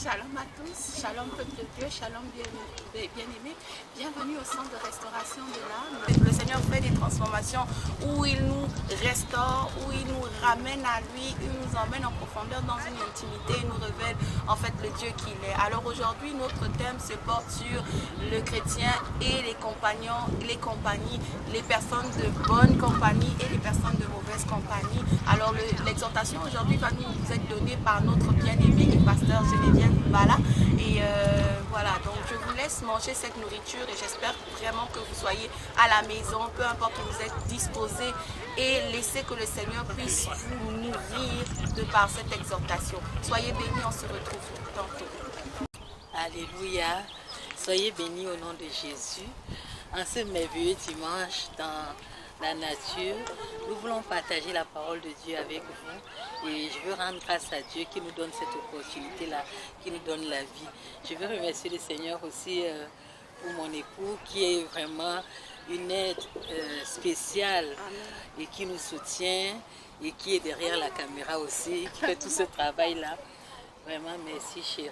Shalom à tous, shalom peuple de Dieu, shalom bien-aimés, bienvenue au centre de restauration de l'âme. Le Seigneur fait des transformations où il nous restaure, où il nous ramène à lui, il nous emmène en profondeur dans une intimité, il nous révèle en fait le Dieu qu'il est. Alors aujourd'hui notre thème se porte sur le chrétien et les compagnons, les compagnies, les personnes de bonne compagnie et les personnes de mauvaise compagnie. Alors l'exhortation aujourd'hui va nous être donnée par notre bien-aimé et pasteur Geneviève Bala. Et voilà, donc je vous laisse manger cette nourriture et j'espère vraiment que vous soyez à la maison, peu importe où vous êtes disposés, et laissez que le Seigneur puisse vous nourrir de par cette exhortation. Soyez bénis, on se retrouve tantôt. Alléluia, soyez bénis au nom de Jésus. En ce merveilleux dimanche dans la nature, nous voulons partager la parole de Dieu avec vous et je veux rendre grâce à Dieu qui nous donne cette opportunité-là, qui nous donne la vie. Je veux remercier le Seigneur aussi pour mon époux qui est vraiment une aide spéciale et qui nous soutient et qui est derrière la caméra aussi, qui fait tout ce travail-là. Vraiment, merci chérie.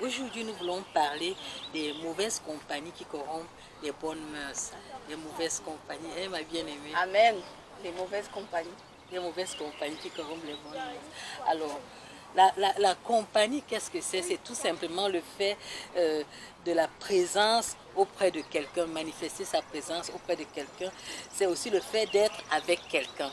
Aujourd'hui, nous voulons parler des mauvaises compagnies qui corrompent les bonnes mœurs. Les mauvaises compagnies, hein, ma bien-aimée? Amen. Les mauvaises compagnies. Les mauvaises compagnies qui corrompent les bonnes mœurs. Alors, la compagnie, qu'est-ce que c'est? C'est tout simplement le fait de la présence auprès de quelqu'un, manifester sa présence auprès de quelqu'un. C'est aussi le fait d'être avec quelqu'un.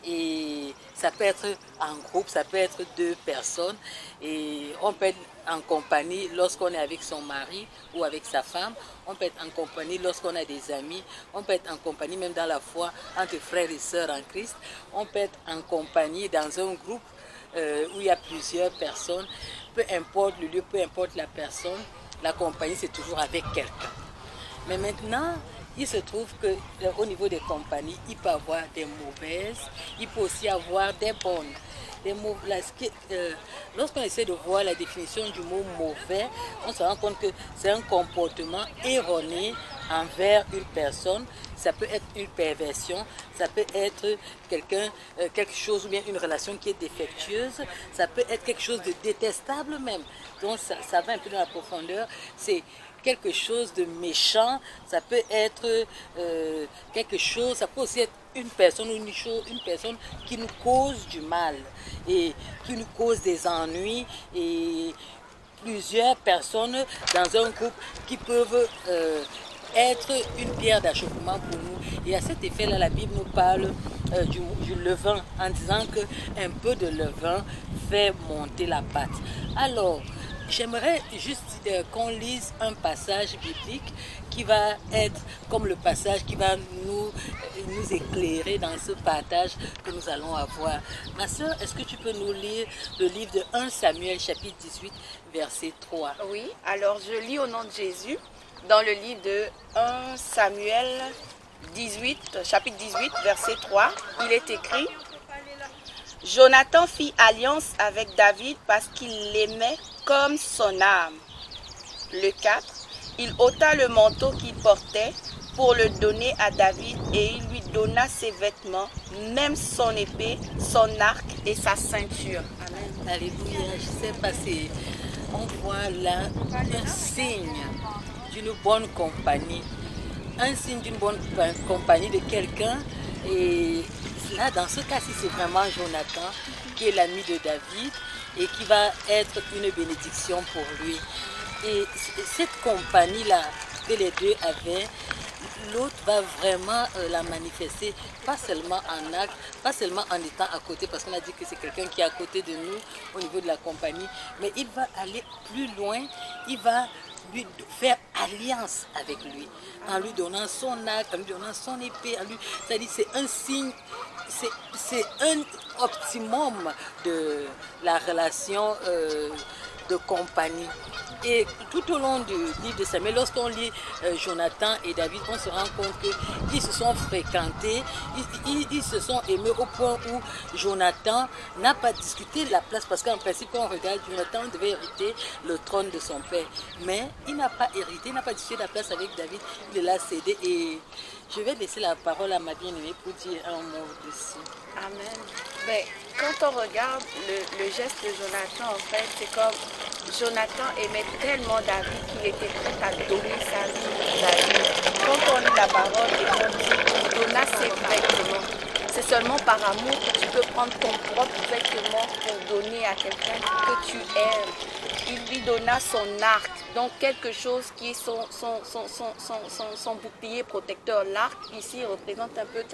Et ça peut être en groupe, ça peut être deux personnes. Et on peut être en compagnie lorsqu'on est avec son mari ou avec sa femme. On peut être en compagnie lorsqu'on a des amis. On peut être en compagnie même dans la foi entre frères et sœurs en Christ. On peut être en compagnie dans un groupe où il y a plusieurs personnes. Peu importe le lieu, peu importe la personne, la compagnie c'est toujours avec quelqu'un. Mais maintenant, il se trouve qu'au niveau des compagnies, il peut y avoir des mauvaises, il peut aussi avoir des bonnes. Lorsqu'on essaie de voir la définition du mot mauvais, on se rend compte que c'est un comportement erroné envers une personne. Ça peut être une perversion, ça peut être quelque chose ou bien une relation qui est défectueuse, ça peut être quelque chose de détestable même. Donc ça va un peu dans la profondeur. C'est quelque chose de méchant, ça peut être quelque chose, ça peut aussi être une personne ou une personne qui nous cause du mal et qui nous cause des ennuis et plusieurs personnes dans un groupe qui peuvent être une pierre d'achoppement pour nous. Et à cet effet-là, la Bible nous parle du levain en disant qu'un peu de levain fait monter la pâte. Alors, j'aimerais juste qu'on lise un passage biblique qui va être comme le passage qui va nous éclairer dans ce partage que nous allons avoir. Ma soeur, est-ce que tu peux nous lire le livre de 1 Samuel chapitre 18 verset 3? Oui, alors je lis au nom de Jésus dans le livre de 1 Samuel 18, chapitre 18 verset 3. Il est écrit: Jonathan fit alliance avec David parce qu'il l'aimait comme son âme. Le 4, il ôta le manteau qu'il portait pour le donner à David et il lui donna ses vêtements, même son épée, son arc et sa ceinture. Amen. Alléluia, je sais pas si on voit là un signe d'une bonne compagnie. Un signe d'une bonne compagnie de quelqu'un. Et là, dans ce cas-ci, c'est vraiment Jonathan qui est l'ami de David et qui va être une bénédiction pour lui. Et cette compagnie-là que les deux avaient, l'autre va vraiment la manifester, pas seulement en acte, pas seulement en étant à côté, parce qu'on a dit que c'est quelqu'un qui est à côté de nous au niveau de la compagnie, mais il va aller plus loin, il va lui faire alliance avec lui, en lui donnant son acte, en lui donnant son épée, c'est-à-dire c'est un signe, c'est un optimum de la relation de compagnie. Et tout au long du livre de Samuel, lorsqu'on lit Jonathan et David, on se rend compte qu'ils se sont fréquentés, ils se sont aimés au point où Jonathan n'a pas discuté la place, parce qu'en principe, quand on regarde, Jonathan devait hériter le trône de son père. Mais il n'a pas hérité, il n'a pas discuté la place avec David, il l'a cédé. Et je vais laisser la parole à ma bien-aimée pour dire un mot dessus. Amen. Ben, quand on regarde le geste de Jonathan, en fait, c'est comme Jonathan aimait tellement David qu'il était prêt à donner sa vie pour David. Quand on lit la parole et qu'on dit qu'il donna ses vêtements, c'est seulement par amour que tu peux prendre ton propre vêtement pour donner à quelqu'un que tu aimes. Il lui donna son arc, donc quelque chose qui est son bouclier protecteur. L'arc ici représente un peu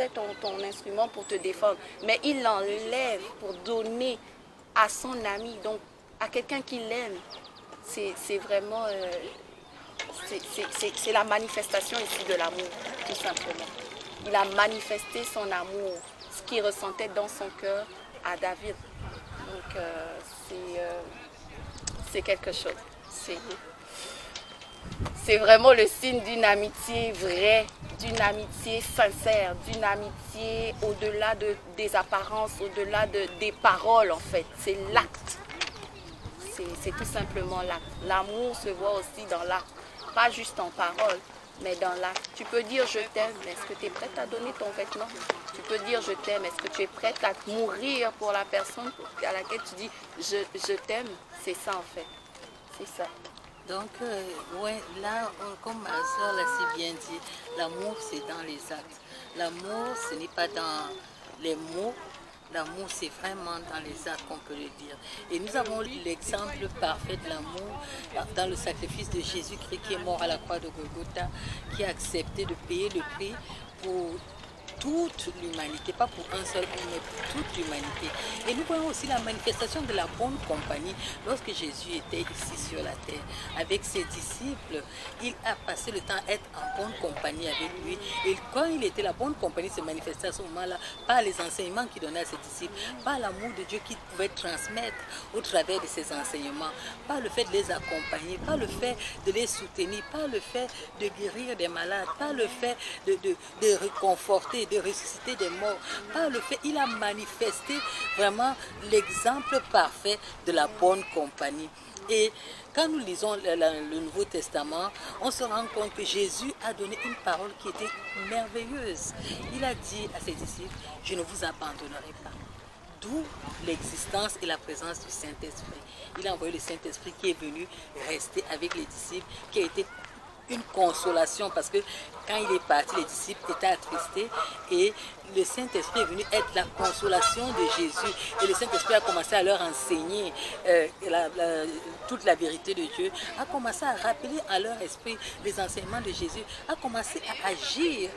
ton instrument pour te défendre, mais il l'enlève pour donner à son ami, donc à quelqu'un qu'il aime. C'est vraiment c'est la manifestation ici de l'amour, tout simplement. Il a manifesté son amour, ce qu'il ressentait dans son cœur à David. Donc c'est quelque chose. C'est vraiment le signe d'une amitié vraie, d'une amitié sincère, d'une amitié au-delà des apparences, au-delà des paroles en fait. C'est l'acte. C'est tout simplement l'acte. L'amour se voit aussi dans l'acte, pas juste en parole, mais dans l'acte. Tu peux dire je t'aime, mais est-ce que tu es prête à donner ton vêtement? Tu peux dire je t'aime, est-ce que tu es prête à mourir pour la personne à laquelle tu dis je t'aime? C'est ça en fait, c'est ça. Donc, ouais, là, comme ma soeur l'a si bien dit, l'amour c'est dans les actes. L'amour ce n'est pas dans les mots. L'amour, c'est vraiment dans les actes qu'on peut le dire. Et nous avons l'exemple parfait de l'amour dans le sacrifice de Jésus-Christ qui est mort à la croix de Golgotha, qui a accepté de payer le prix pour toute l'humanité, pas pour un seul homme, mais pour toute l'humanité. Et nous voyons aussi la manifestation de la bonne compagnie lorsque Jésus était ici sur la terre. Avec ses disciples, il a passé le temps à être en bonne compagnie avec lui. Et quand il était, la bonne compagnie se manifestait à ce moment-là par les enseignements qu'il donnait à ses disciples, par l'amour de Dieu qu'il pouvait transmettre au travers de ses enseignements, par le fait de les accompagner, par le fait de les soutenir, par le fait de guérir des malades, par le fait de réconforter, de ressusciter des morts, par le fait, il a manifesté vraiment l'exemple parfait de la bonne compagnie. Et quand nous lisons le Nouveau Testament, on se rend compte que Jésus a donné une parole qui était merveilleuse. Il a dit à ses disciples, je ne vous abandonnerai pas. D'où l'existence et la présence du Saint-Esprit. Il a envoyé le Saint-Esprit qui est venu rester avec les disciples, qui a été une consolation parce que quand il est parti, les disciples étaient attristés et le Saint-Esprit est venu être la consolation de Jésus. Et le Saint-Esprit a commencé à leur enseigner toute la vérité de Dieu, a commencé à rappeler à leur esprit les enseignements de Jésus, a commencé à agir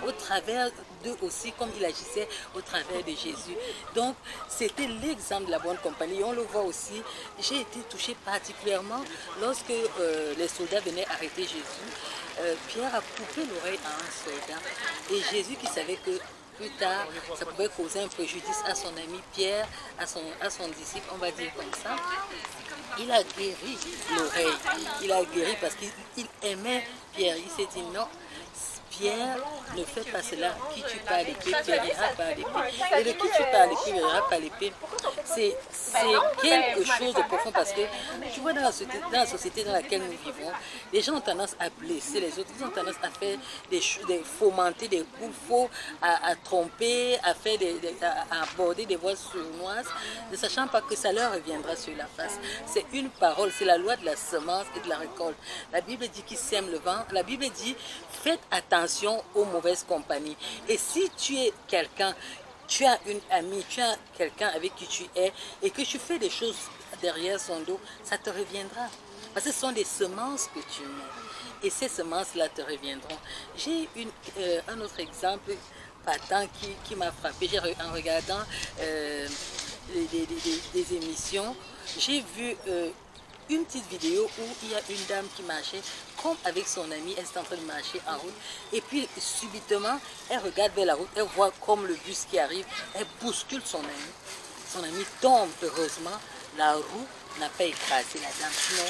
au travers d'eux aussi comme il agissait au travers de Jésus. Donc c'était l'exemple de la bonne compagnie. Et on le voit aussi, j'ai été touchée particulièrement lorsque les soldats venaient arrêter Jésus. Pierre a coupé l'oreille à un soldat et Jésus qui savait que plus tard, ça pouvait causer un préjudice à son ami Pierre, à son disciple, on va dire comme ça. Il a guéri l'oreille. Il a guéri parce qu'il aimait Pierre. Il s'est dit non, Pierre, ne fais pas cela. Qui tue par l'épée, périra par l'épée. Et de qui tue par l'épée, périra par l'épée. C'est quelque chose de profond parce que tu vois dans la société dans laquelle nous vivons, les gens ont tendance à blesser les autres. Ils ont tendance à faire fomenter des coups faux, à tromper, à aborder des voies sournoises, ne sachant pas que ça leur reviendra sur la face. C'est une parole, c'est la loi de la semence et de la récolte. La Bible dit qu'il sème le vent. La Bible dit faites attention aux mauvaises compagnies. Et si tu es quelqu'un, tu as une amie, tu as quelqu'un avec qui tu es et que tu fais des choses derrière son dos, ça te reviendra. Parce que ce sont des semences que tu mets. Et ces semences-là te reviendront. J'ai un autre exemple patent qui m'a frappé. En regardant des émissions, j'ai vu une petite vidéo où il y a une dame qui marchait comme avec son ami, elle est en train de marcher en route et puis subitement elle regarde vers la route, elle voit comme le bus qui arrive, elle bouscule son ami tombe. Heureusement la roue n'a pas écrasé la dame, sinon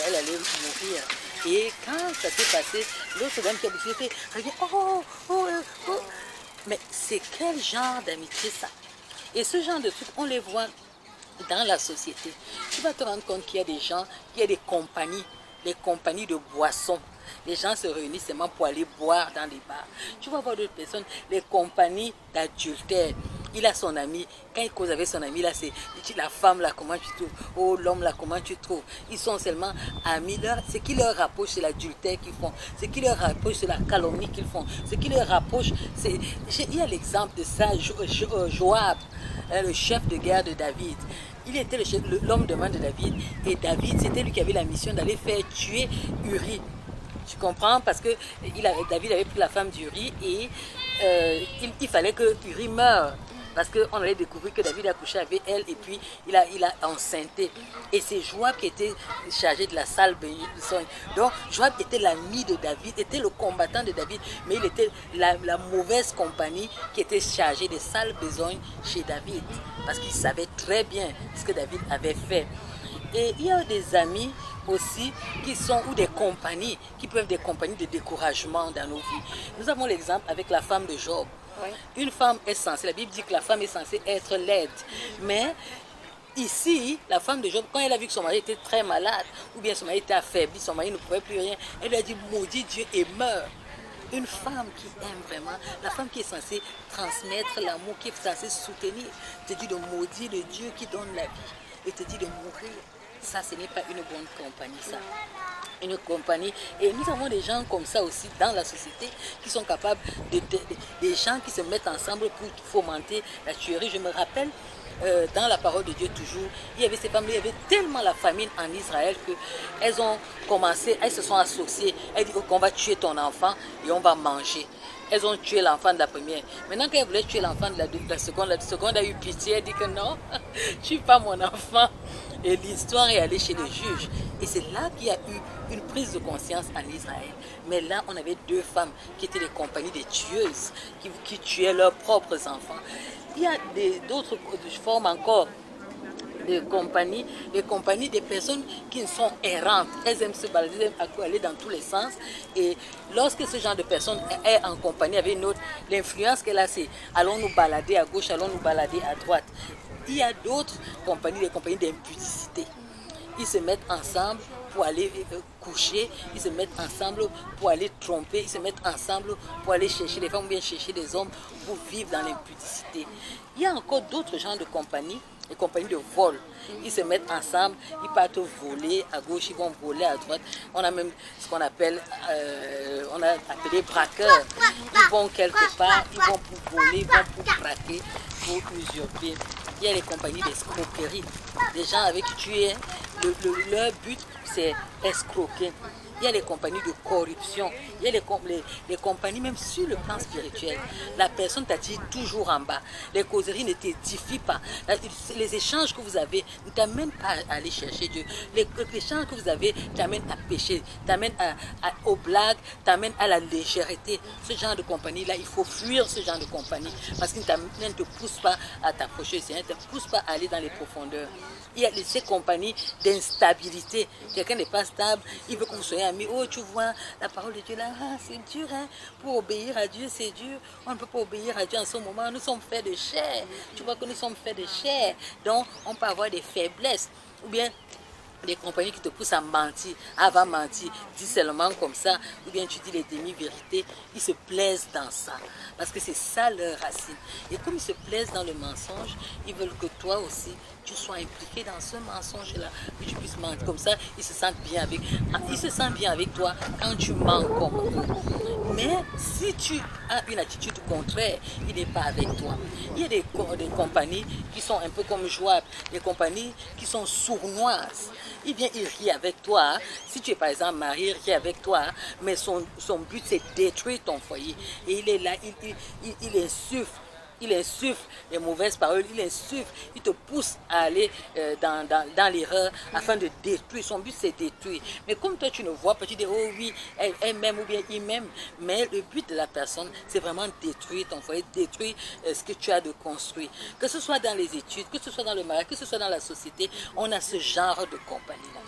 elle allait mourir. Et quand ça s'est passé, l'autre dame qui a bousculé revient, mais c'est quel genre d'amitié ça? Et ce genre de trucs, on les voit dans la société. Tu vas te rendre compte qu'il y a des gens, qu'il y a des compagnies de boissons. Les gens se réunissent seulement pour aller boire dans les bars. Tu vas voir d'autres personnes, les compagnies d'adultère. Il a son ami, quand il cause avec son ami, là, c'est la femme, là, comment tu trouves? Oh, l'homme, là, comment tu trouves? Ils sont seulement amis. Ce qui leur rapproche, c'est l'adultère qu'ils font. Ce qui leur rapproche, c'est la calomnie qu'ils font. Ce qui leur rapproche, c'est... Il y a l'exemple de ça, Joab, le chef de guerre de David. Il était l'homme de main de David. Et David, c'était lui qui avait la mission d'aller faire tuer Uri. Tu comprends? Parce que David avait pris la femme d'Uri et il fallait que Uri meure. Parce qu'on allait découvrir que David a couché avec elle et puis il a enceinté. Et c'est Joab qui était chargé de la sale besogne. Donc Joab était l'ami de David, était le combattant de David, mais il était la mauvaise compagnie qui était chargée de sales besognes chez David. Parce qu'il savait très bien ce que David avait fait. Et il y a des amis aussi qui sont, ou des compagnies, qui peuvent être des compagnies de découragement dans nos vies. Nous avons l'exemple avec la femme de Job. Oui. Une femme est censée, la Bible dit que la femme est censée être laide. Mais ici, la femme de Job, quand elle a vu que son mari était très malade, ou bien son mari était affaibli, son mari ne pouvait plus rien, elle lui a dit maudit Dieu et meurt. Une femme qui aime vraiment, la femme qui est censée transmettre l'amour, qui est censée soutenir, te dit de maudire le Dieu qui donne la vie et te dit de mourir. Ça, ce n'est pas une bonne compagnie, ça. Une compagnie. Et nous avons des gens comme ça aussi dans la société qui sont capables des gens qui se mettent ensemble pour fomenter la tuerie. Je me rappelle, dans la parole de Dieu toujours, il y avait ces femmes, il y avait tellement la famine en Israël qu'elles ont commencé, elles se sont associées. Elles disent qu'on va tuer ton enfant et on va manger. Elles ont tué l'enfant de la première. Maintenant, quand elles voulaient tuer l'enfant de la seconde a eu pitié. Elle dit que non, tue pas mon enfant. Et l'histoire est allée chez le juge. Et c'est là qu'il y a eu une prise de conscience en Israël. Mais là, on avait deux femmes qui étaient des compagnies de tueuses, qui tuaient leurs propres enfants. Il y a d'autres formes encore de compagnies, des personnes qui sont errantes. Elles aiment se balader, elles aiment aller dans tous les sens. Et lorsque ce genre de personne est en compagnie avec une autre, l'influence qu'elle a, c'est allons nous balader à gauche, allons nous balader à droite. Il y a d'autres compagnies, des compagnies d'impudicité. Ils se mettent ensemble pour aller coucher, ils se mettent ensemble pour aller tromper, ils se mettent ensemble pour aller chercher les femmes ou bien chercher des hommes pour vivre dans l'impudicité. Il y a encore d'autres genres de compagnies, les compagnies de vol. Ils se mettent ensemble, ils partent voler à gauche, ils vont voler à droite. On a même ce qu'on appelle, on a appelé braqueurs. Ils vont quelque part, ils vont pour voler, ils vont pour braquer, pour usurper. Il y a les compagnies d'escroquerie. Des gens avec qui tu es, leur but c'est escroquer. Il y a les compagnies de corruption, il y a les compagnies même sur le plan spirituel. La personne t'attire toujours en bas. Les causeries ne t'édifient pas. Les échanges que vous avez ne t'amènent pas à aller chercher Dieu. Les échanges que vous avez t'amènent à pécher, t'amènent aux blagues, t'amènent à la légèreté. Ce genre de compagnie-là, il faut fuir ce genre de compagnie parce qu'il ne te pousse pas à t'approcher, il ne te pousse pas à aller dans les profondeurs. Il y a ces compagnies d'instabilité. Quelqu'un n'est pas stable, il veut que vous soyez amis. Oh, tu vois, la parole de Dieu là, c'est dur, hein. Pour obéir à Dieu, c'est dur. On ne peut pas obéir à Dieu en ce moment. Nous sommes faits de chair. Tu vois que nous sommes faits de chair. Donc, on peut avoir des faiblesses. Ou bien, des compagnies qui te poussent à mentir, va mentir, dis seulement comme ça, ou bien tu dis les demi-vérités, ils se plaisent dans ça, parce que c'est ça leur racine. Et comme ils se plaisent dans le mensonge, ils veulent que toi aussi, tu sois impliqué dans ce mensonge-là, que tu puisses mentir comme ça, ils se sentent bien avec toi quand tu mens comme eux. Mais si tu as une attitude contraire, il n'est pas avec toi. Il y a des compagnies qui sont un peu comme Joab, des compagnies qui sont sournoises. Il vient, il rit avec toi. Si tu es par exemple marié, il rit avec toi. Mais son but, c'est de détruire ton foyer. Et il est là, il insuffle. Il insuffle les mauvaises paroles, il insuffle, il te pousse à aller dans l'erreur afin de détruire. Son but, c'est détruire. Mais comme toi, tu ne vois pas, tu dis, oh oui, elle m'aime ou bien il m'aime. Mais le but de la personne, c'est vraiment détruire ton foyer, détruire ce que tu as de construit. Que ce soit dans les études, que ce soit dans le mariage, que ce soit dans la société, on a ce genre de compagnie-là.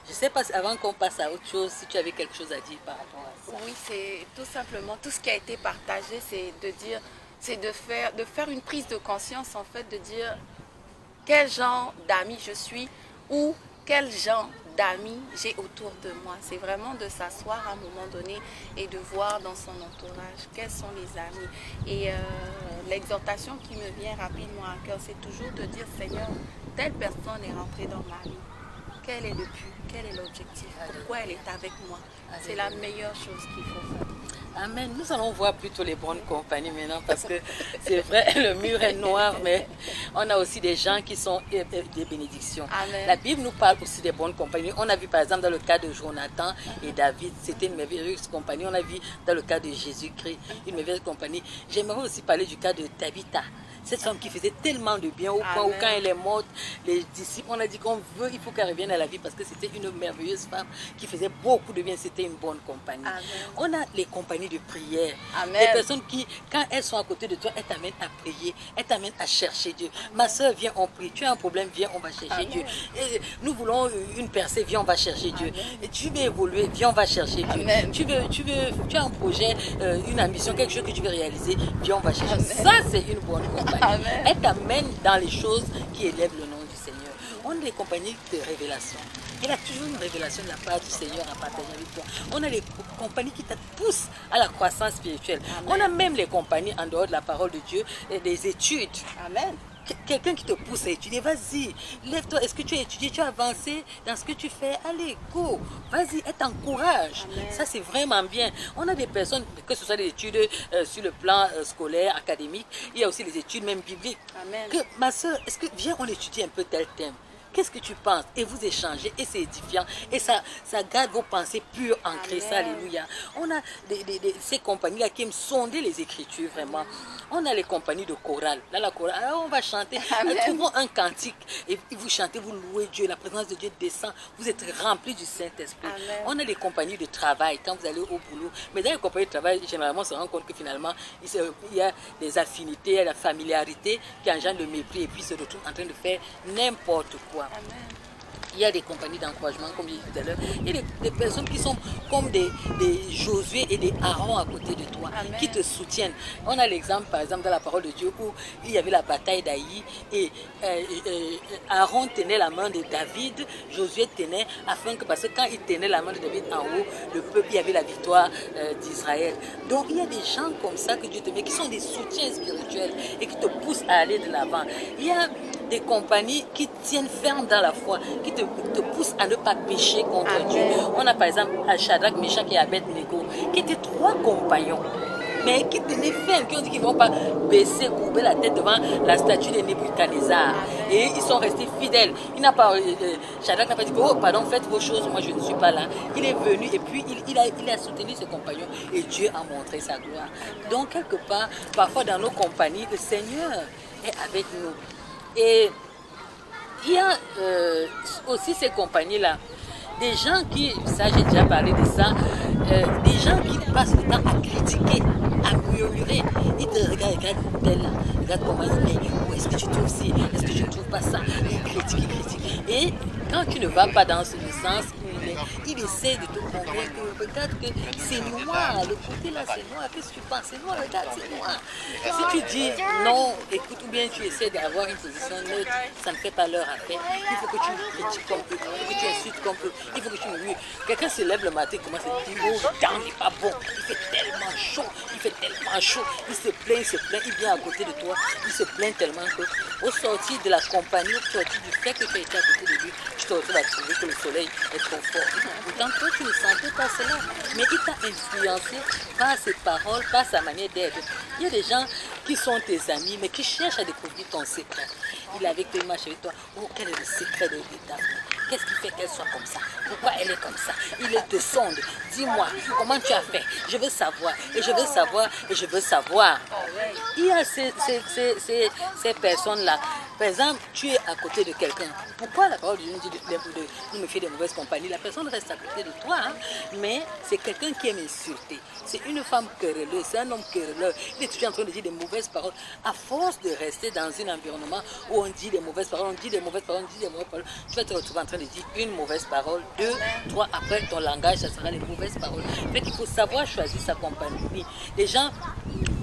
Je ne sais pas, avant qu'on passe à autre chose, si tu avais quelque chose à dire par rapport à ça. Oui, c'est tout simplement, tout ce qui a été partagé, c'est de dire... c'est de faire une prise de conscience, en fait, de dire quel genre d'amis je suis ou quel genre d'amis j'ai autour de moi. C'est vraiment de s'asseoir à un moment donné et de voir dans son entourage quels sont les amis. Et l'exhortation qui me vient rapidement à cœur, c'est toujours de dire, Seigneur, telle personne est rentrée dans ma vie. Quel est le but? Quel est l'objectif? Pourquoi elle est avec moi? C'est la meilleure chose qu'il faut faire. Amen. Nous allons voir plutôt les bonnes compagnies maintenant parce que c'est vrai, le mur est noir, mais on a aussi des gens qui sont des bénédictions. Amen. La Bible nous parle aussi des bonnes compagnies. On a vu par exemple dans le cas de Jonathan et David, c'était une merveilleuse compagnie. On a vu dans le cas de Jésus-Christ, une merveilleuse compagnie. J'aimerais aussi parler du cas de Tabitha. Cette femme qui faisait tellement de bien au point où quand elle est morte, les disciples, on a dit qu'on veut, il faut qu'elle revienne à la vie parce que c'était une merveilleuse femme qui faisait beaucoup de bien, c'était une bonne compagnie. Amen. On a les compagnies de prière, Amen. des personnes qui, quand elles sont à côté de toi, elles t'amènent à prier, elles t'amènent à chercher Dieu. Ma soeur, viens, on prie. Tu as un problème, viens, on va chercher Amen. Dieu. Et nous voulons une percée, viens, on va chercher Dieu. Et tu veux évoluer, viens, on va chercher Dieu. Amen. Tu as un projet, une ambition, quelque chose que tu veux réaliser, viens, on va chercher. Amen. Ça, c'est une bonne compagnie. Amen. Elle t'amène dans les choses qui élèvent le nom du Seigneur. On a les compagnies de révélation. Elle a toujours une révélation de la part du Seigneur à partager avec toi. On a les compagnies qui te poussent à la croissance spirituelle. Amen. On a même les compagnies en dehors de la parole de Dieu et des études. Amen. Quelqu'un qui te pousse à étudier, vas-y, lève-toi. Est-ce que tu as étudié, tu as avancé dans ce que tu fais? Allez, go, vas-y, elle t'encourage. Ça, c'est vraiment bien. On a des personnes, que ce soit des études sur le plan scolaire, académique, il y a aussi les études même bibliques. Amen. Que, ma soeur, est-ce que viens, on étudie un peu tel thème? Qu'est-ce que tu penses? Et vous échangez, et c'est édifiant. Et ça garde vos pensées pures en Christ. Alléluia. On a ces compagnies-là qui aiment sonder les Écritures, vraiment. On a les compagnies de chorale. Là, la chorale, alors on va chanter. Trouvons un cantique. Et vous chantez, vous louez Dieu. La présence de Dieu descend. Vous êtes remplis du Saint-Esprit. On a les compagnies de travail, quand vous allez au boulot. Mais dans les compagnies de travail, généralement, on se rend compte que finalement, il y a des affinités, il y a la familiarité qui engendre le mépris. Et puis, se retrouve en train de faire n'importe quoi. Amen. Il y a des compagnies d'encouragement, comme j'ai dit tout à l'heure. Il y a des personnes qui sont comme des Josué et des Aaron à côté de toi, Amen. qui te soutiennent. On a l'exemple, par exemple, dans la parole de Dieu, où il y avait la bataille d'Aï, et Aaron tenait la main de David, Josué tenait, afin que, parce que quand il tenait la main de David en haut, le peuple, il y avait la victoire d'Israël. Donc, il y a des gens comme ça que Dieu te met, qui sont des soutiens spirituels et qui te poussent à aller de l'avant. Il y a des compagnies qui tiennent ferme dans la foi, qui te poussent à ne pas pécher contre Amen. Dieu. On a par exemple Shadrach, Meshach et Abed-Nego, qui étaient 3 compagnons, mais qui tenaient ferme, qui ont dit qu'ils ne vont pas baisser, courber la tête devant la statue de Nebuchadnezzar. Et ils sont restés fidèles. Shadrach n'a pas dit, oh pardon, faites vos choses, moi je ne suis pas là. Il est venu et puis il a soutenu ses compagnons et Dieu a montré sa gloire. Donc quelque part, parfois dans nos compagnies, le Seigneur est avec nous. Et il y a aussi ces compagnies-là, des gens qui, ça j'ai déjà parlé de ça, des gens qui passent le temps à critiquer, à murmurer. Ils te regardent, tel là, regarde comment il est, où est-ce que tu trouves ci, est-ce que tu ne trouves pas ça, ils critiquent. Et quand tu ne vas pas dans ce sens, il essaie de te convaincre, regarde que c'est noir, le côté là c'est noir, qu'est-ce que tu penses, c'est noir, regarde, c'est noir. Si tu dis non, écoute, ou bien tu essaies d'avoir une position neutre, ça ne fait pas leur affaire. Il faut que tu critiques comme eux, il faut que tu insultes comme eux, il faut que tu murmures. Quelqu'un se lève le matin, commence à dire, oh, temps n'est pas bon, il fait tellement chaud, il se plaint, il vient à côté de toi, il se plaint tellement que au sortir de la compagnie, au sortir du fait que tu as été à côté de lui, tu te retrouves à trouver que le soleil est trop fort. Pourtant, toi, tu ne sentais pas cela, mais il t'a influencé par ses paroles, par sa manière d'être. Il y a des gens qui sont tes amis, mais qui cherchent à découvrir ton secret. Il est avec toi, il marche avec toi. Oh, quel est le secret de Daphné? Qu'est-ce qui fait qu'elle soit comme ça? Pourquoi elle est comme ça? Il te sonde. Dis-moi, comment tu as fait? Je veux savoir, et je veux savoir, et je veux savoir. Il y a ces personnes-là. Par exemple, tu es à côté de quelqu'un. Pourquoi la parole de Dieu nous dit de nous méfier des mauvaises compagnies? La personne reste à côté de toi, hein? Mais c'est quelqu'un qui aime insulter. C'est une femme querelleuse, c'est un homme querelleur. Il est toujours en train de dire des mauvaises paroles. À force de rester dans un environnement où on dit des mauvaises paroles, tu vas te retrouver en train de dire une mauvaise parole, 2, 3, après ton langage, ça sera les mauvaises paroles. En fait, il faut savoir choisir sa compagnie. Les gens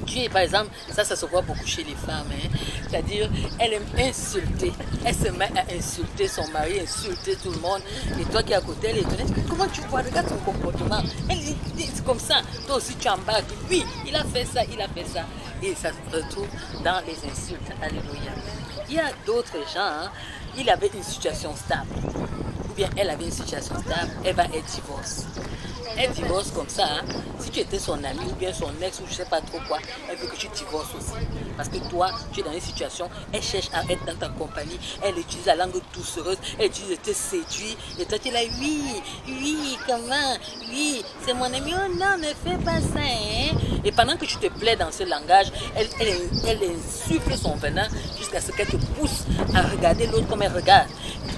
Tu es, par exemple, ça se voit beaucoup chez les femmes, hein. C'est-à-dire, elle aime insulter, elle se met à insulter son mari, insulter tout le monde, et toi qui es à côté, elle est étonnée, comment tu vois, regarde son comportement, elle dit, c'est comme ça, toi aussi tu embarques, oui, il a fait ça, et ça se retrouve dans les insultes, alléluia. Il y a d'autres gens, hein, il avait une situation stable, ou bien elle avait une situation stable, elle va être divorce. Elle divorce comme ça, hein. Si tu étais son ami ou bien son ex ou je sais pas trop quoi, elle veut que tu divorces aussi. Parce que toi, tu es dans une situation, elle cherche à être dans ta compagnie, elle utilise la langue doucereuse, elle utilise de te séduire, et toi tu es là, oui, comment, oui, c'est mon ami, oh non, ne fais pas ça, hein. Et pendant que tu te plais dans ce langage, elle insuffle son venin jusqu'à ce qu'elle te pousse à regarder l'autre comme elle regarde.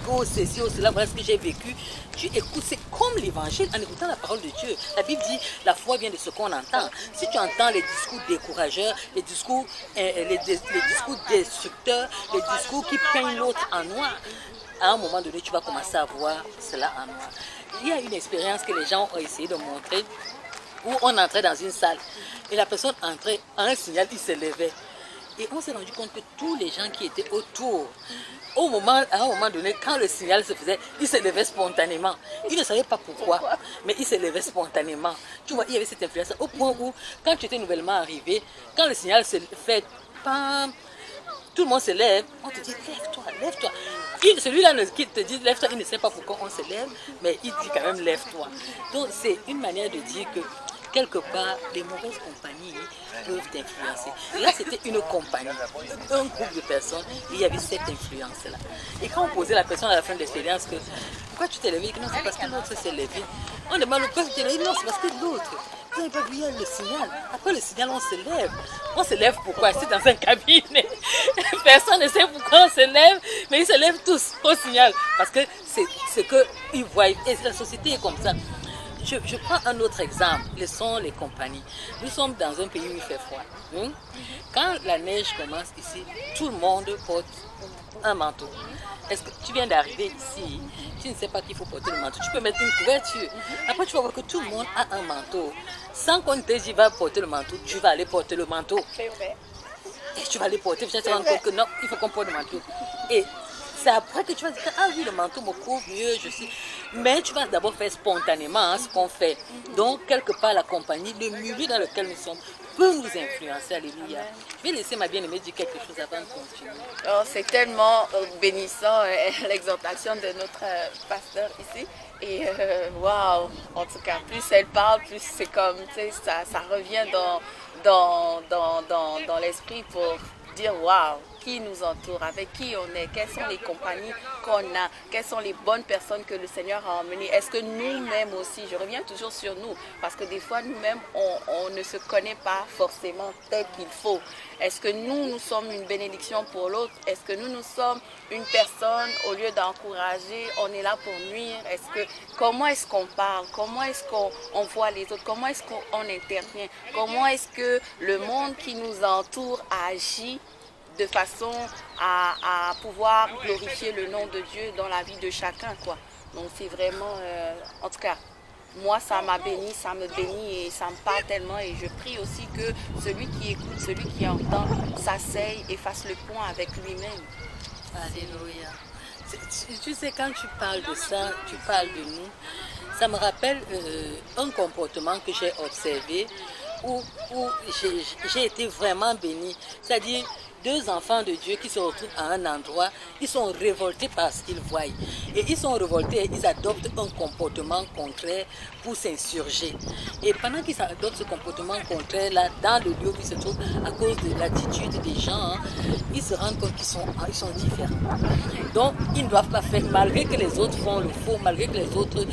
Oh ceci, oh cela, voilà ce que j'ai vécu. Tu écoutes, c'est comme l'évangile en écoutant la parole de Dieu. La Bible dit, la foi vient de ce qu'on entend. Si tu entends les discours décourageurs, les discours destructeurs, les discours qui peignent l'autre en noir, à un moment donné, tu vas commencer à voir cela en noir. Il y a une expérience que les gens ont essayé de montrer où on entrait dans une salle et la personne entrait, à un signal, il se levait. Et on s'est rendu compte que tous les gens qui étaient autour, à un moment donné, quand le signal se faisait, ils se levaient spontanément. Ils ne savaient pas pourquoi, mais ils se levaient spontanément. Tu vois, il y avait cette influence au point où, quand tu étais nouvellement arrivé, quand le signal se fait, pam, tout le monde se lève, on te dit lève-toi, lève-toi. Celui-là qui te dit lève-toi, il ne sait pas pourquoi on se lève, mais il dit quand même lève-toi. Donc c'est une manière de dire que quelque part, les mauvaises compagnies peuvent t'influencer. Là, c'était une compagnie, un groupe de personnes, et il y avait cette influence-là. Et quand on posait la personne à la fin de l'expérience que pourquoi tu t'es levé? Non, c'est parce que l'autre s'est levé. On demande pourquoi tu t'es levé? Non, c'est parce que l'autre. Vous n'avez pas vu le signal. Après le signal, on se lève. On se lève pourquoi? C'est dans un cabinet. Personne ne sait pourquoi on se lève, mais ils se lèvent tous au signal. Parce que c'est ce qu'ils voient. Et la société est comme ça. Je prends un autre exemple, sont les compagnies. Nous sommes dans un pays où il fait froid. Quand la neige commence ici, tout le monde porte un manteau. Est-ce que tu viens d'arriver ici, tu ne sais pas qu'il faut porter le manteau, tu peux mettre une couverture. Après, tu vas voir que tout le monde a un manteau. Sans qu'on te dise, va porter le manteau, tu vas aller porter le manteau. Et tu vas aller porter, tu vas te rendre compte que non, il faut qu'on porte le manteau. Et c'est après que tu vas dire, ah oui, le manteau me couvre mieux, je suis. Mais tu vas d'abord faire spontanément ce qu'on fait. Donc, quelque part, la compagnie, le milieu dans lequel nous sommes, peut nous influencer. Alléluia. Je vais laisser ma bien-aimée dire quelque chose avant de continuer. Oh, c'est tellement bénissant l'exhortation de notre pasteur ici. Et waouh, en tout cas, plus elle parle, plus c'est comme, tu sais, ça revient dans l'esprit pour dire waouh, qui nous entoure, avec qui on est, quelles sont les compagnies qu'on a, quelles sont les bonnes personnes que le Seigneur a emmenées. Est-ce que nous-mêmes aussi, je reviens toujours sur nous, parce que des fois nous-mêmes, on ne se connaît pas forcément tel qu'il faut. Est-ce que nous sommes une bénédiction pour l'autre? Est-ce que nous sommes une personne, au lieu d'encourager, on est là pour nuire? Comment est-ce qu'on parle? Comment est-ce qu'on voit les autres? Comment est-ce qu'on intervient? Comment est-ce que le monde qui nous entoure agit de façon à pouvoir glorifier le nom de Dieu dans la vie de chacun, quoi. Donc c'est vraiment, en tout cas, moi ça m'a béni, ça me bénit et ça me parle tellement, et je prie aussi que celui qui écoute, celui qui entend, s'asseye et fasse le point avec lui-même. Alléluia. Tu sais, quand tu parles de ça, tu parles de nous, ça me rappelle un comportement que j'ai observé où j'ai été vraiment bénie. C'est-à-dire, deux enfants de Dieu qui se retrouvent à un endroit, ils sont révoltés par ce qu'ils voient. Et ils sont révoltés et ils adoptent un comportement contraire pour s'insurger. Et pendant qu'ils adoptent ce comportement contraire-là, dans le lieu où ils se trouvent, à cause de l'attitude des gens, ils se rendent compte qu'ils sont différents. Donc, ils ne doivent pas faire, malgré que les autres font le faux, malgré que les autres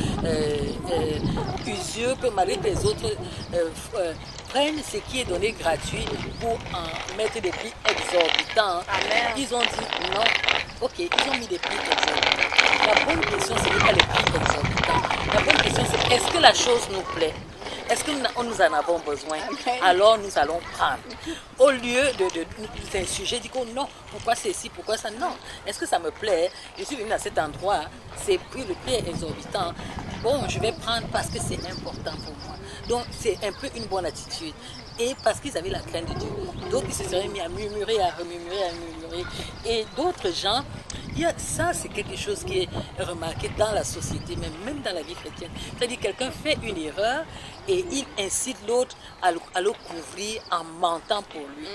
usurpent, malgré que les autres prennent ce qui est donné gratuit pour en mettre des prix exorbitants. Amen. Ils ont dit non, ok, ils ont mis des prix exorbitants. La bonne question, ce n'est pas les prix exorbitants. La bonne question, c'est est-ce que la chose nous plaît? Est-ce que nous en avons besoin? Amen. Alors nous allons prendre. Au lieu de nous insurger, dire oh non, pourquoi c'est ci, pourquoi ça? Non. Est-ce que ça me plaît? Je suis venu à cet endroit, c'est prix, le prix est exorbitant. Bon, je vais prendre parce que c'est important pour moi. Donc c'est un peu une bonne attitude. Et parce qu'ils avaient la crainte de Dieu. D'autres, ils se seraient mis à murmurer, à remurmurer, à murmurer. Et d'autres gens, ça c'est quelque chose qui est remarqué dans la société, même dans la vie chrétienne. C'est-à-dire quelqu'un fait une erreur et il incite l'autre à le couvrir en mentant pour lui.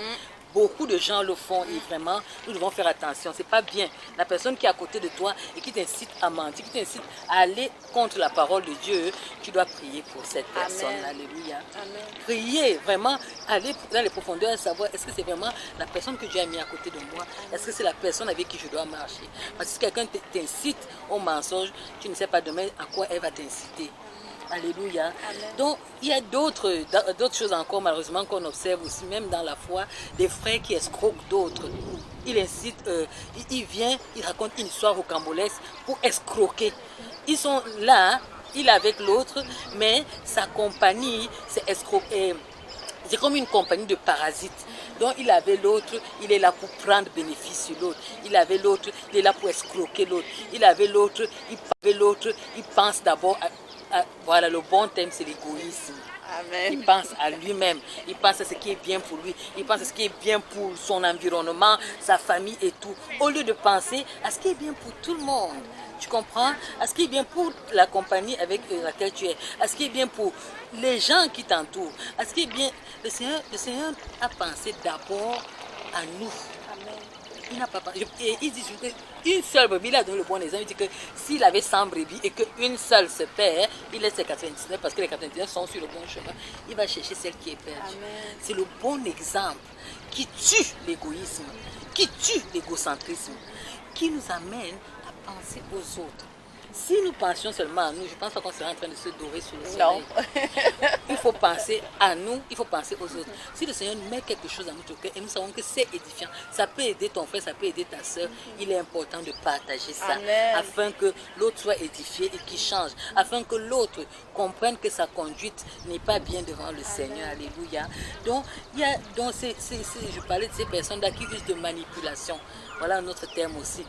Beaucoup de gens le font et vraiment, nous devons faire attention. C'est pas bien. La personne qui est à côté de toi et qui t'incite à mentir, qui t'incite à aller contre la parole de Dieu, tu dois prier pour cette personne. Amen. Alléluia. Amen. Prier, vraiment, aller dans les profondeurs et savoir est-ce que c'est vraiment la personne que Dieu a mis à côté de moi? Est-ce que c'est la personne avec qui je dois marcher? Parce que si quelqu'un t'incite au mensonge, tu ne sais pas demain à quoi elle va t'inciter. Alléluia. Amen. Donc, il y a d'autres choses encore, malheureusement, qu'on observe aussi, même dans la foi, des frères qui escroquent d'autres. Il incite, il vient, il raconte une histoire rocambolesque pour escroquer. Ils sont là, il est avec l'autre, mais sa compagnie, c'est escroquer. C'est comme une compagnie de parasites. Donc il avait l'autre, il est là pour prendre bénéfice sur l'autre. Il avait l'autre, il est là pour escroquer l'autre. Il avait l'autre, il pense d'abord à... Voilà, le bon thème, c'est l'égoïsme. Amen. Il pense à lui-même, il pense à ce qui est bien pour lui, il pense à ce qui est bien pour son environnement, sa famille et tout, au lieu de penser à ce qui est bien pour tout le monde. Tu comprends? À ce qui est bien pour la compagnie avec laquelle tu es, à ce qui est bien pour les gens qui t'entourent, à ce qui est bien. Le Seigneur a pensé d'abord à nous. Amen. Il n'a pas pensé. Et il dit qu'une seule brebis, il a donné le bon exemple. Il dit que s'il avait 100 brebis et qu'une seule se perd, il laisse les 99 parce que les 99 sont sur le bon chemin. Il va chercher celle qui est perdue. C'est le bon exemple qui tue l'égoïsme, qui tue l'égocentrisme, qui nous amène à penser aux autres. Si nous pensions seulement à nous, je ne pense pas qu'on serait en train de se dorer sur le soleil. Il faut penser à nous, il faut penser aux autres. Si le Seigneur met quelque chose dans notre cœur et nous savons que c'est édifiant, ça peut aider ton frère, ça peut aider ta soeur, il est important de partager ça. Amen. Afin que l'autre soit édifié et qu'il change. Afin que l'autre comprenne que sa conduite n'est pas bien devant le Seigneur. Alléluia. Donc, je parlais de ces personnes-là qui usent de manipulation. Voilà un autre terme aussi.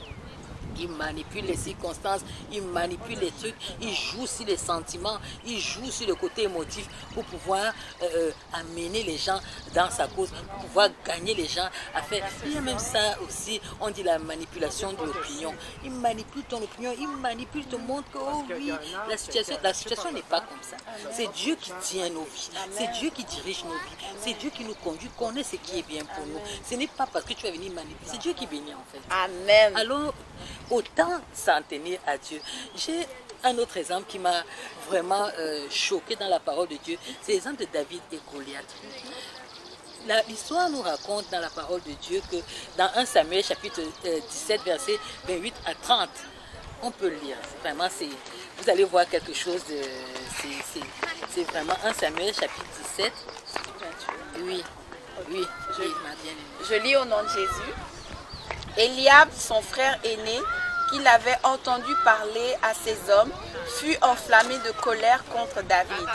Ils manipulent les circonstances, ils manipulent les trucs, ils jouent sur les sentiments, ils jouent sur le côté émotif pour pouvoir amener les gens dans sa cause, pour pouvoir gagner les gens à faire. Il y a même ça aussi, on dit la manipulation de l'opinion. Ils manipulent ton opinion, ils manipulent, te montrent que oh oui, la situation n'est pas comme ça. C'est Dieu qui tient nos vies, c'est Dieu qui dirige nos vies, c'est Dieu qui nous conduit, connaît ce qui est bien pour nous. Ce n'est pas parce que tu vas venir manipuler, c'est Dieu qui bénit en fait. Amen. Alors, autant s'en tenir à Dieu. J'ai un autre exemple qui m'a vraiment choqué dans la parole de Dieu, c'est l'exemple de David et Goliath. L'histoire nous raconte dans la parole de Dieu que dans 1 Samuel chapitre 17 versets 28 à 30, on peut le lire. Vraiment, vous allez voir quelque chose de... C'est vraiment 1 Samuel chapitre 17. 28. Oui, je lis au nom de Jésus. Eliab, son frère aîné, qui l'avait entendu parler à ses hommes, fut enflammé de colère contre David.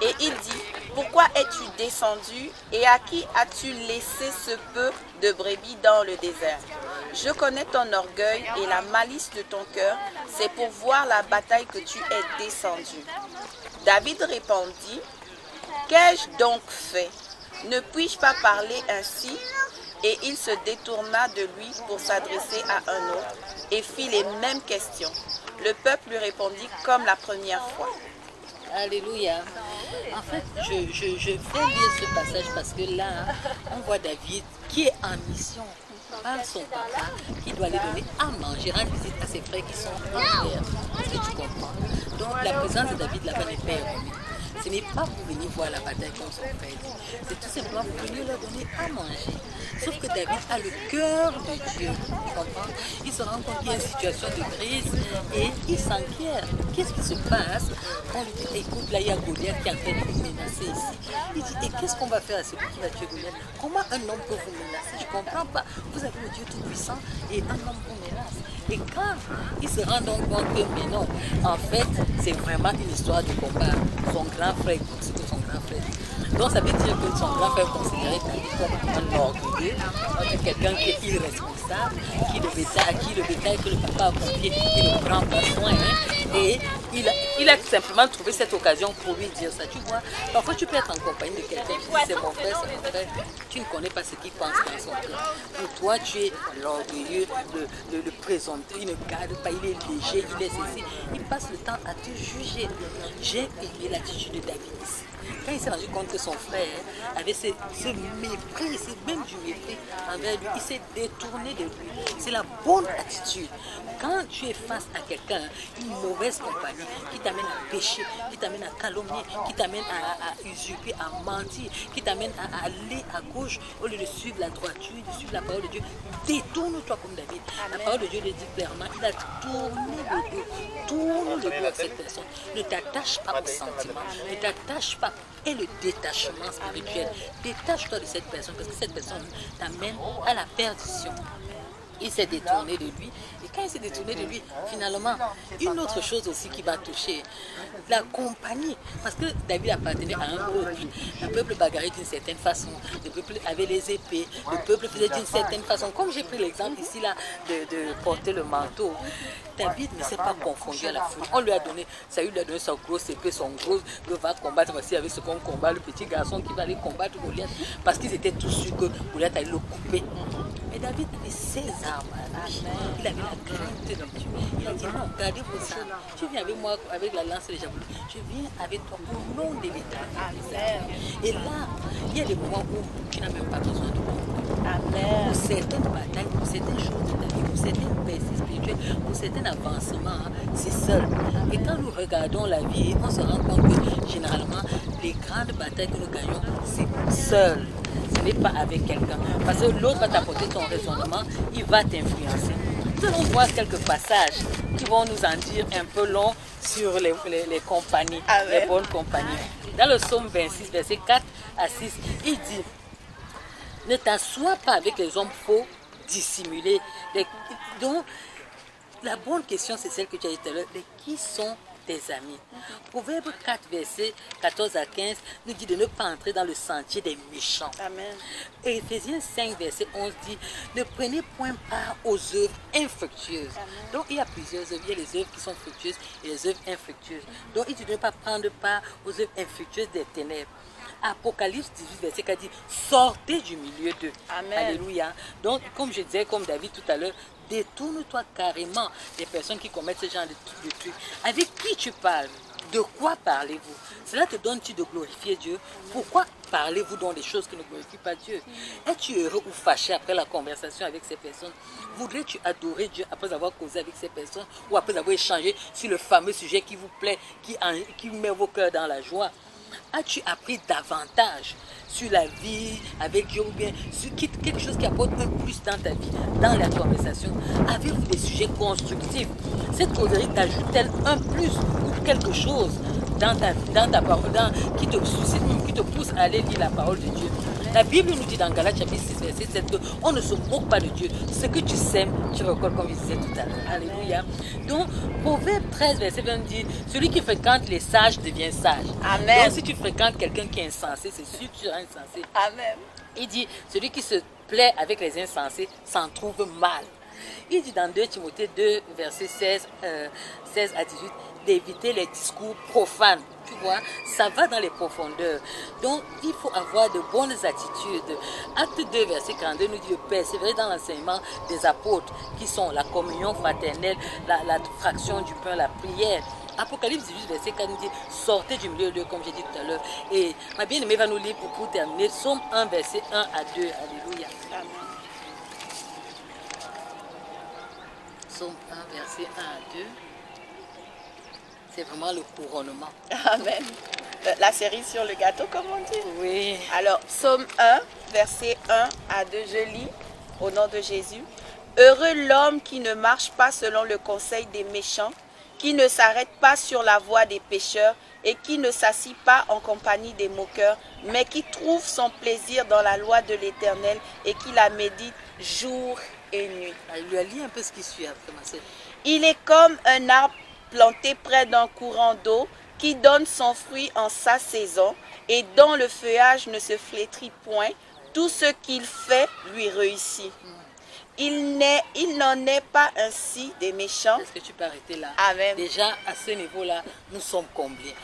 Et il dit, « Pourquoi es-tu descendu et à qui as-tu laissé ce peu de brebis dans le désert? Je connais ton orgueil et la malice de ton cœur, c'est pour voir la bataille que tu es descendu. » David répondit, « Qu'ai-je donc fait? Ne puis-je pas parler ainsi ?» Et il se détourna de lui pour s'adresser à un autre et fit les mêmes questions. Le peuple lui répondit comme la première fois. Alléluia. En fait, je fais lire ce passage parce que là, on voit David qui est en mission par son papa, qui doit lui donner à manger, rendre visite à ses frères qui sont en guerre. Est-ce que tu comprends? Donc la présence de David là-bas n'est pas erronée. Ce n'est pas pour venir voir la bataille comme son frère dit. C'est tout simplement pour venir leur donner à manger. Sauf que David a le cœur de Dieu. Tu comprends? Il se rend compte qu'il y a une situation de crise et il s'inquiète. Qu'est-ce qui se passe? On lui dit, écoute, là il y a Goliath qui est en train de nous menacer ici. Il dit, et qu'est-ce qu'on va faire à celui qui va tuer Goliath? Comment un homme peut vous menacer? Je ne comprends pas. Vous avez le Dieu Tout-Puissant et un homme vous menace. Et quand il se rend donc compte que, mais non, en fait, c'est vraiment une histoire de combat. Son grand frère, écoute ce que son grand frère dit. Donc ça veut dire que son grand frère considérait comme un orgueilleux, quelqu'un qui est irresponsable, à qui le bétail que le papa a confié, il ne prend pas soin. Et il a simplement trouvé cette occasion pour lui dire ça. Tu vois, parfois tu peux être en compagnie de quelqu'un qui dit c'est mon frère, c'est mon frère. Tu ne connais pas ce qu'il pense dans son cœur. Pour toi, tu es l'orgueilleux, le présomptueux, il ne garde pas, il est léger, il est ceci. Il passe le temps à te juger. J'ai aimé l'attitude de David ici. Quand il s'est rendu compte que son frère avait ce mépris, c'est même du mépris envers lui, il s'est détourné de lui. C'est la bonne attitude. Quand tu es face à quelqu'un, une mauvaise compagnie, qui t'amène à pécher, qui t'amène à calomnier, qui t'amène à usurper, à mentir, qui t'amène à aller à gauche au lieu de suivre la droiture, de suivre la parole de Dieu, détourne-toi comme David. La parole de Dieu le dit clairement, il a tourné le dos. Tourne le dos à cette personne. Ne t'attache pas aux sentiments, ne t'attache pas. Et le détachement spirituel, détache-toi de cette personne parce que cette personne t'amène à la perdition. Il s'est détourné de lui. Et quand il s'est détourné de lui, finalement, une autre chose aussi qui va toucher, la compagnie. Parce que David appartenait à un peuple. Le peuple bagarrait d'une certaine façon. Le peuple avait les épées. Le peuple faisait d'une certaine façon. Comme j'ai pris l'exemple ici là de porter le manteau. David ne s'est pas confondu à la foule. On lui a donné, Saül lui a donné sa grosse épée, son gros que va combattre. Voici avec ce qu'on combat, le petit garçon qui va aller combattre Goliath. Parce qu'ils étaient tous sûrs que Goliath allait le couper. Mais David avait ses armes à lui. Il avait la crainte de Dieu. Il a dit non, gardez vos armes. Tu viens avec moi avec la lance et les javelots. Je viens avec toi au nom de l'Éternel. Et là, il y a des moments où tu n'as même pas besoin de moi. Pour certaines batailles, pour certaines choses de ta vie, pour certaines percées spirituelles, pour certains avancements, c'est seul. Et quand nous regardons la vie, on se rend compte que généralement, les grandes batailles que nous gagnons, c'est seul. Ce n'est pas avec quelqu'un. Parce que l'autre va t'apporter ton raisonnement, il va t'influencer. Nous allons voir quelques passages qui vont nous en dire un peu long sur les compagnies, les bonnes compagnies. Dans le psaume 26, verset 4 à 6, il dit: ne t'assois pas avec les hommes faux, dissimulés. Donc, la bonne question, c'est celle que tu as dit tout à l'heure. Qui sont tes amis? Proverbe 4, verset 14 à 15, nous dit de ne pas entrer dans le sentier des méchants. Amen. Et Éphésiens 5, verset 11 dit: ne prenez point part aux œuvres infructueuses. Amen. Donc, il y a plusieurs œuvres. Il y a les œuvres qui sont fructueuses et les œuvres infructueuses. Donc, il dit de ne pas prendre part aux œuvres infructueuses des ténèbres. Apocalypse 18, verset 4 dit: sortez du milieu d'eux. Amen. Alléluia. Donc, comme je disais, comme David tout à l'heure, détourne-toi carrément des personnes qui commettent ce genre de trucs. Avec qui tu parles? De quoi parlez-vous? Cela te donne-tu de glorifier Dieu? Pourquoi parlez-vous dans des choses qui ne glorifient pas Dieu? Es-tu heureux ou fâché après la conversation avec ces personnes? Voudrais-tu adorer Dieu après avoir causé avec ces personnes ou après avoir échangé sur le fameux sujet qui vous plaît, qui met vos cœurs dans la joie? As-tu appris davantage sur la vie avec Dieu ou bien sur quelque chose qui apporte un plus dans ta vie, dans la conversation? Avez-vous des sujets constructifs? Cette causerie t'ajoute-t-elle un plus ou quelque chose dans ta parole, qui te suscite, qui te pousse à aller lire la parole de Dieu? La Bible nous dit dans Galates chapitre 6, verset 7 qu'on ne se moque pas de Dieu. Ce que tu sèmes, tu récoltes, comme il disait tout à l'heure. Alléluia. Donc, Proverbe 13, verset 20 dit: celui qui fréquente les sages devient sage. Amen. Donc, si tu fréquentes quelqu'un qui est insensé, c'est sûr que tu seras insensé. Amen. Il dit: celui qui se plaît avec les insensés s'en trouve mal. Il dit dans 2 Timothée 2, verset 16 à 18, d'éviter les discours profanes. Tu vois, ça va dans les profondeurs. Donc, il faut avoir de bonnes attitudes. Acte 2, verset 42 nous dit de persévérer dans l'enseignement des apôtres, qui sont la communion fraternelle, la fraction du pain, la prière. Apocalypse 18, verset 4 nous dit: sortez du milieu d'eux, comme j'ai dit tout à l'heure. Et ma bien-aimée va nous lire pour terminer Psaume 1, verset 1 à 2. Alléluia. Amen. Psaume 1, verset 1 à 2. C'est vraiment le couronnement. Amen. La série sur le gâteau, comme on dit. Oui. Alors, Psaume 1, verset 1 à 2, je lis au nom de Jésus. Heureux l'homme qui ne marche pas selon le conseil des méchants, qui ne s'arrête pas sur la voie des pécheurs et qui ne s'assit pas en compagnie des moqueurs, mais qui trouve son plaisir dans la loi de l'Éternel et qui la médite jour et nuit. Il lui a lu un peu ce qui suit après ma sœur. Il est comme un arbre planté près d'un courant d'eau qui donne son fruit en sa saison et dont le feuillage ne se flétrit point. Tout ce qu'il fait lui réussit. il n'en est pas ainsi des méchants. Est-ce que tu peux arrêter là? Amen. Déjà, à ce niveau-là, nous sommes comblés.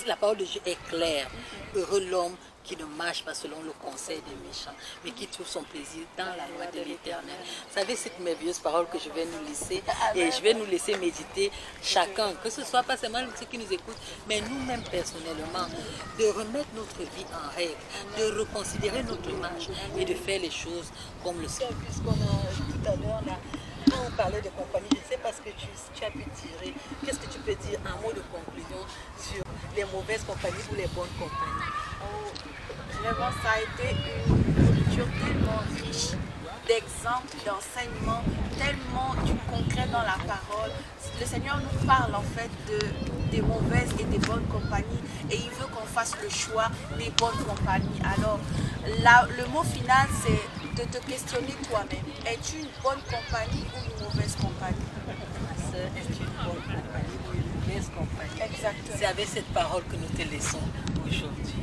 La parole de Dieu est claire. Heureux l'homme qui ne marche pas selon le conseil des méchants, mais qui trouve son plaisir dans la loi de l'Éternel. Vous savez cette merveilleuse parole que je vais nous laisser, et je vais nous laisser méditer chacun, que ce soit pas seulement ceux qui nous écoutent, mais nous-mêmes personnellement, de remettre notre vie en règle, de reconsidérer notre marche et de faire les choses comme le Seigneur. Puisqu'on a tout à l'heure là, quand on parlait de compagnie, je ne sais pas ce que tu as pu tirer. Qu'est-ce que tu peux dire, un mot de conclusion sur les mauvaises compagnies ou les bonnes compagnies? Vraiment, ça a été une lecture tellement riche d'exemples, d'enseignements, tellement du concret dans la parole. Le Seigneur nous parle en fait des mauvaises et des bonnes compagnies et il veut qu'on fasse le choix des bonnes compagnies. Alors, le mot final, c'est de te questionner toi-même. Es-tu une bonne compagnie ou une mauvaise compagnie? Ma sœur, es-tu une bonne compagnie ou une mauvaise compagnie? Exactement. C'est avec cette parole que nous te laissons aujourd'hui.